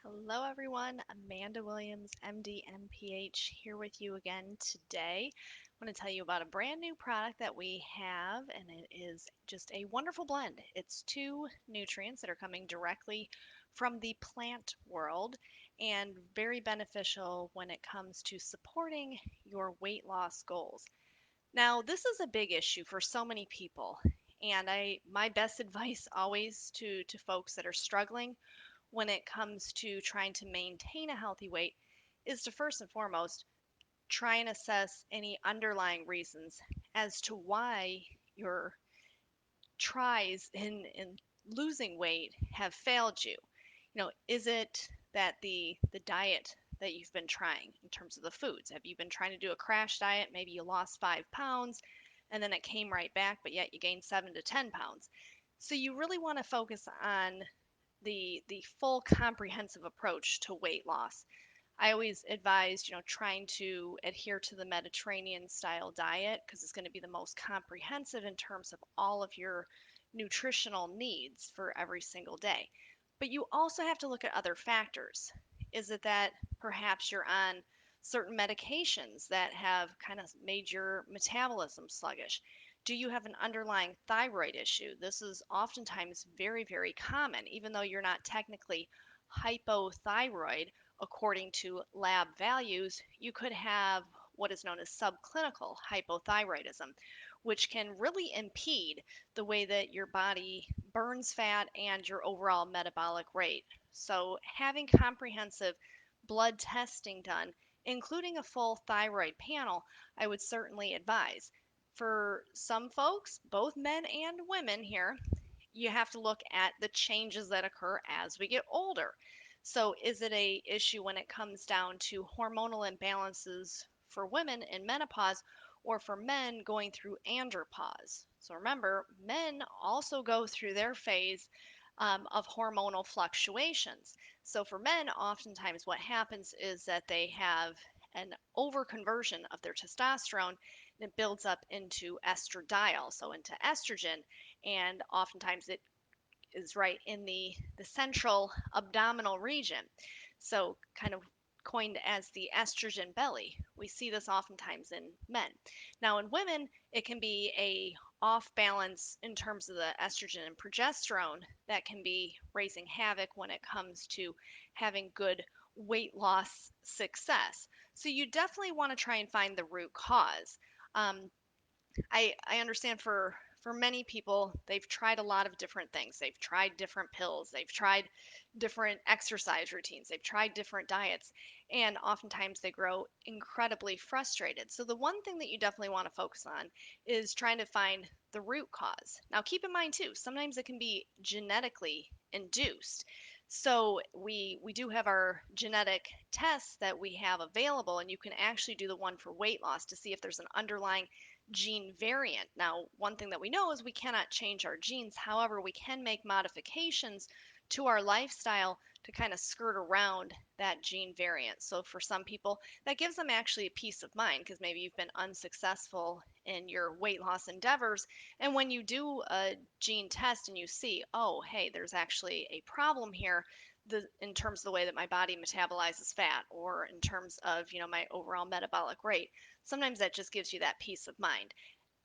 Hello, everyone. Amanda Williams, MD, MPH, here with you again today. I want to tell you about a brand new product that we have, and it is just a wonderful blend. It's two nutrients that are coming directly from the plant world and very beneficial when it comes to supporting your weight loss goals. Now, this is a big issue for so many people, and my best advice always to folks that are struggling when it comes to trying to maintain a healthy weight is to first and foremost try and assess any underlying reasons as to why your tries in losing weight have failed you. Is it that the diet that you've been trying in terms of the foods? Have you been trying to do a crash diet? Maybe you lost 5 pounds and then it came right back, but yet you gained 7 to 10 pounds. So you really want to focus on the full comprehensive approach to weight loss. I always advise, trying to adhere to the Mediterranean style diet because it's going to be the most comprehensive in terms of all of your nutritional needs for every single day. But you also have to look at other factors. Is it that perhaps you're on certain medications that have kind of made your metabolism sluggish? Do you have an underlying thyroid issue? This is oftentimes very, very common, even though you're not technically hypothyroid according to lab values. You could have what is known as subclinical hypothyroidism, which can really impede the way that your body burns fat and your overall metabolic rate. So, having comprehensive blood testing done, including a full thyroid panel, I would certainly advise. For some folks, both men and women here, you have to look at the changes that occur as we get older. So is it a issue when it comes down to hormonal imbalances for women in menopause or for men going through andropause? So remember, men also go through their phase of hormonal fluctuations. So for men, oftentimes what happens is that they have an overconversion of their testosterone and it builds up into estradiol, so into estrogen, and oftentimes it is right in the central abdominal region. So, kind of coined as the estrogen belly. We see this oftentimes in men. Now, in women, it can be a off balance in terms of the estrogen and progesterone that can be raising havoc when it comes to having good weight loss success. So, you definitely want to try and find the root cause. Um, I understand for many people, they've tried a lot of different things. They've tried different pills, they've tried different exercise routines, they've tried different diets, and oftentimes they grow incredibly frustrated. So the one thing that you definitely want to focus on is trying to find the root cause. Now, keep in mind too, sometimes it can be genetically induced. So we do have our genetic tests that we have available, and you can actually do the one for weight loss to see if there's an underlying gene variant. Now, one thing that we know is we cannot change our genes. However, we can make modifications to our lifestyle to kind of skirt around that gene variant. So, for some people, that gives them actually a peace of mind because maybe you've been unsuccessful in your weight loss endeavors. And when you do a gene test and you see, oh, hey, there's actually a problem here. In terms of the way that my body metabolizes fat or in terms of my overall metabolic rate, sometimes that just gives you that peace of mind.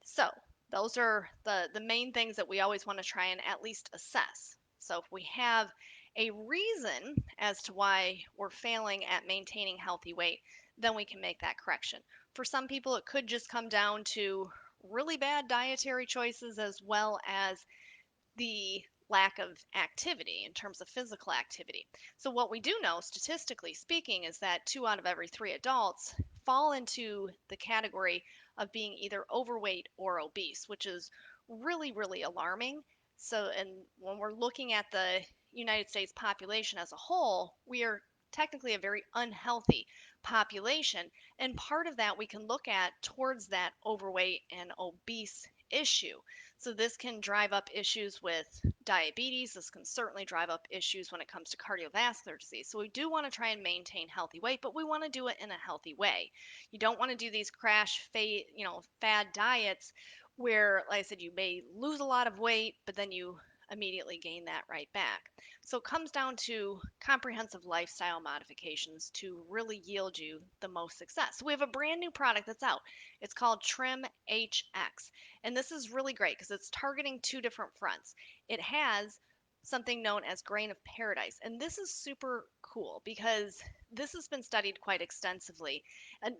So those are the main things that we always want to try and at least assess. So if we have a reason as to why we're failing at maintaining healthy weight, then we can make that correction. For some people, it could just come down to really bad dietary choices as well as the lack of activity in terms of physical activity. So, what we do know, statistically speaking, is that 2 out of every 3 adults fall into the category of being either overweight or obese, which is really, really alarming. So, and when we're looking at the United States population as a whole, we are technically a very unhealthy population. And part of that we can look at towards that overweight and obese issue. So this can drive up issues with diabetes. This can certainly drive up issues when it comes to cardiovascular disease. So we do want to try and maintain healthy weight, but we want to do it in a healthy way. You don't want to do these fad diets where, like I said, you may lose a lot of weight, but then you immediately gain that right back. So it comes down to comprehensive lifestyle modifications to really yield you the most success. So we have a brand new product that's out. It's called Trim HX. And this is really great because it's targeting two different fronts. It has something known as grain of paradise. And this is super cool because this has been studied quite extensively.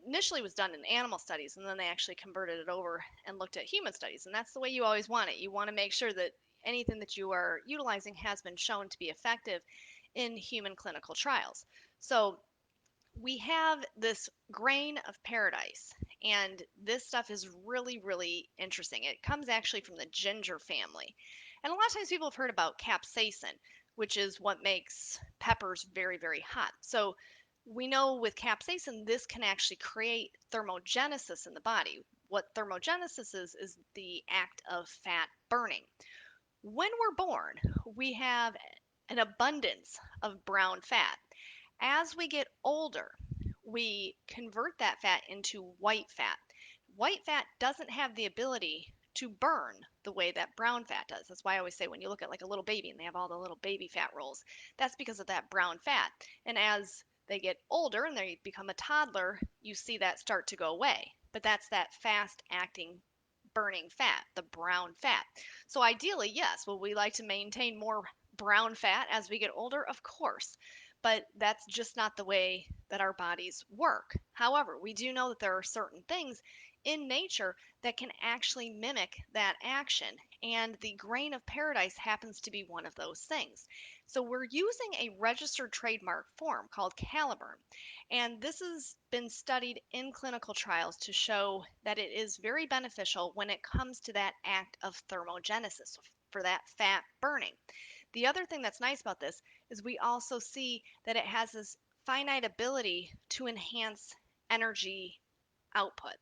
Initially it was done in animal studies, and then they actually converted it over and looked at human studies. And that's the way you always want it. You want to make sure that anything that you are utilizing has been shown to be effective in human clinical trials. So we have this grain of paradise, and this stuff is really, really interesting. It comes actually from the ginger family. And a lot of times people have heard about capsaicin, which is what makes peppers very, very hot. So we know with capsaicin, this can actually create thermogenesis in the body. What thermogenesis is the act of fat burning. When we're born, we have an abundance of brown fat. As we get older, we convert that fat into white fat. White fat doesn't have the ability to burn the way that brown fat does. That's why I always say when you look at like a little baby and they have all the little baby fat rolls, that's because of that brown fat. And as they get older and they become a toddler, you see that start to go away. But that's that fast acting burning fat, the brown fat. So ideally, yes, will we like to maintain more brown fat as we get older? Of course. But that's just not the way that our bodies work. However, we do know that there are certain things in nature that can actually mimic that action. And the grain of paradise happens to be one of those things. So we're using a registered trademark form called Caliburn. And this has been studied in clinical trials to show that it is very beneficial when it comes to that act of thermogenesis, for that fat burning. The other thing that's nice about this is we also see that it has this finite ability to enhance energy output.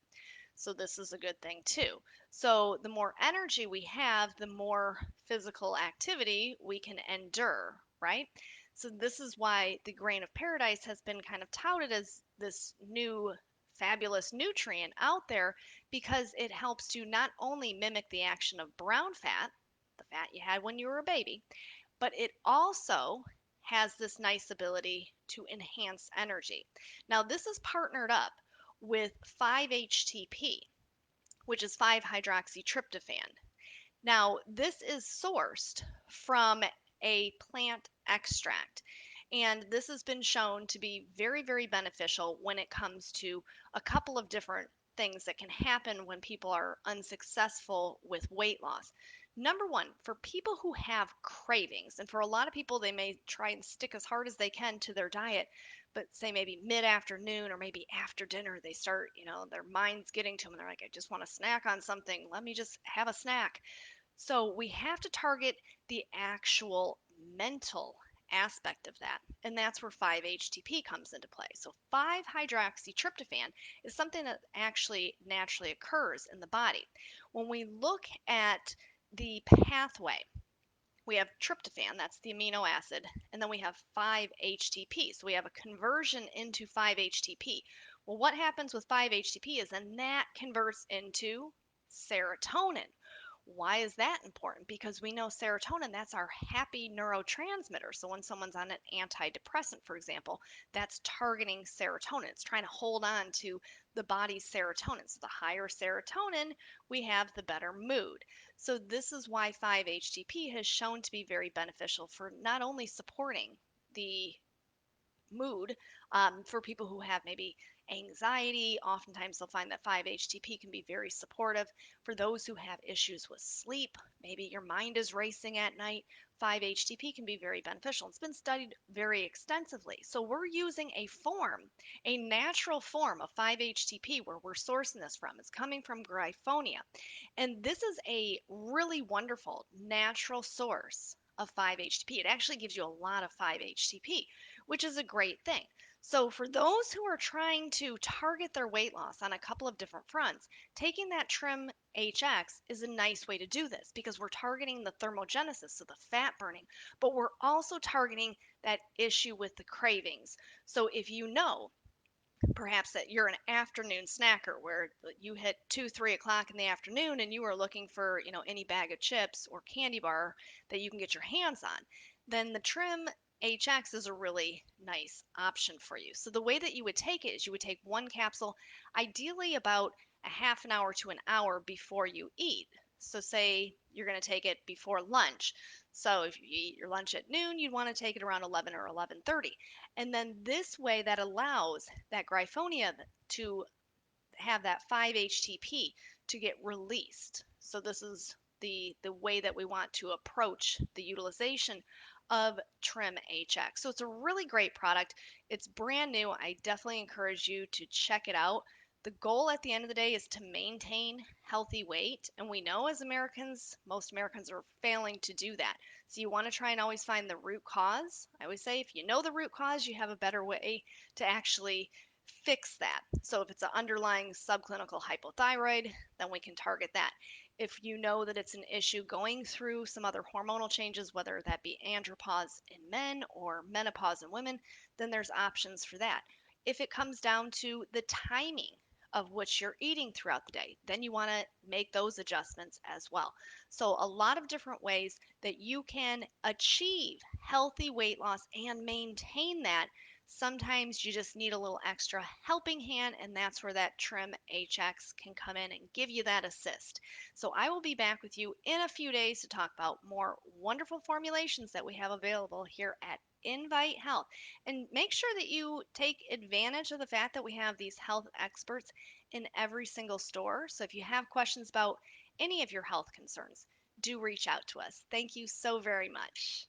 So this is a good thing too. So the more energy we have, the more physical activity we can endure, right? So this is why the grain of paradise has been kind of touted as this new fabulous nutrient out there because it helps to not only mimic the action of brown fat, the fat you had when you were a baby, but it also has this nice ability to enhance energy. Now, this is partnered up with 5-HTP, which is 5-hydroxytryptophan. Now, this is sourced from a plant extract, and this has been shown to be very, very beneficial when it comes to a couple of different things that can happen when people are unsuccessful with weight loss. Number one, for people who have cravings, and for a lot of people, they may try and stick as hard as they can to their diet, but say maybe mid afternoon or maybe after dinner, they start, their mind's getting to them and they're like, I just want to snack on something. Let me just have a snack. So we have to target the actual mental aspect of that. And that's where 5-HTP comes into play. So 5-hydroxytryptophan is something that actually naturally occurs in the body. When we look at the pathway, we have tryptophan, that's the amino acid, and then we have 5-HTP. So we have a conversion into 5-HTP. Well, what happens with 5-HTP is then that converts into serotonin. Why is that important? Because we know serotonin, that's our happy neurotransmitter. So when someone's on an antidepressant, for example, that's targeting serotonin. It's trying to hold on to the body's serotonin. So the higher serotonin we have, the better mood. So this is why 5-HTP has shown to be very beneficial for not only supporting the mood for people who have maybe anxiety. Oftentimes, they'll find that 5-HTP can be very supportive. For those who have issues with sleep, maybe your mind is racing at night, 5-HTP can be very beneficial. It's been studied very extensively. So, we're using a natural form of 5-HTP where we're sourcing this from. It's coming from Gryphonia. And this is a really wonderful natural source of 5-HTP. It actually gives you a lot of 5-HTP, which is a great thing. So, for those who are trying to target their weight loss on a couple of different fronts, taking that Trim HX is a nice way to do this because we're targeting the thermogenesis, so the fat burning, but we're also targeting that issue with the cravings. So, if you know Perhaps that you're an afternoon snacker where you hit 2, 3 o'clock in the afternoon and you are looking for, any bag of chips or candy bar that you can get your hands on, then the Trim HX is a really nice option for you. So the way that you would take it is you would take one capsule, ideally about a half an hour to an hour before you eat. So say you're going to take it before lunch. So if you eat your lunch at noon, you'd want to take it around 11 or 11:30. And then this way that allows that Gryphonia to have that 5-HTP to get released. So this is the way that we want to approach the utilization of Trim HX. So it's a really great product. It's brand new. I definitely encourage you to check it out. The goal at the end of the day is to maintain healthy weight, and we know as Americans, most Americans are failing to do that. So you want to try and always find the root cause. I always say if you know the root cause, you have a better way to actually fix that. So if it's an underlying subclinical hypothyroid, then we can target that. If you know that it's an issue going through some other hormonal changes, whether that be andropause in men or menopause in women, then there's options for that. If it comes down to the timing of which you're eating throughout the day, then you want to make those adjustments as well. So, a lot of different ways that you can achieve healthy weight loss and maintain that. Sometimes you just need a little extra helping hand, and that's where that Trim HX can come in and give you that assist. So I will be back with you in a few days to talk about more wonderful formulations that we have available here at Invite Health. And make sure that you take advantage of the fact that we have these health experts in every single store. So if you have questions about any of your health concerns, do reach out to us. Thank you so very much.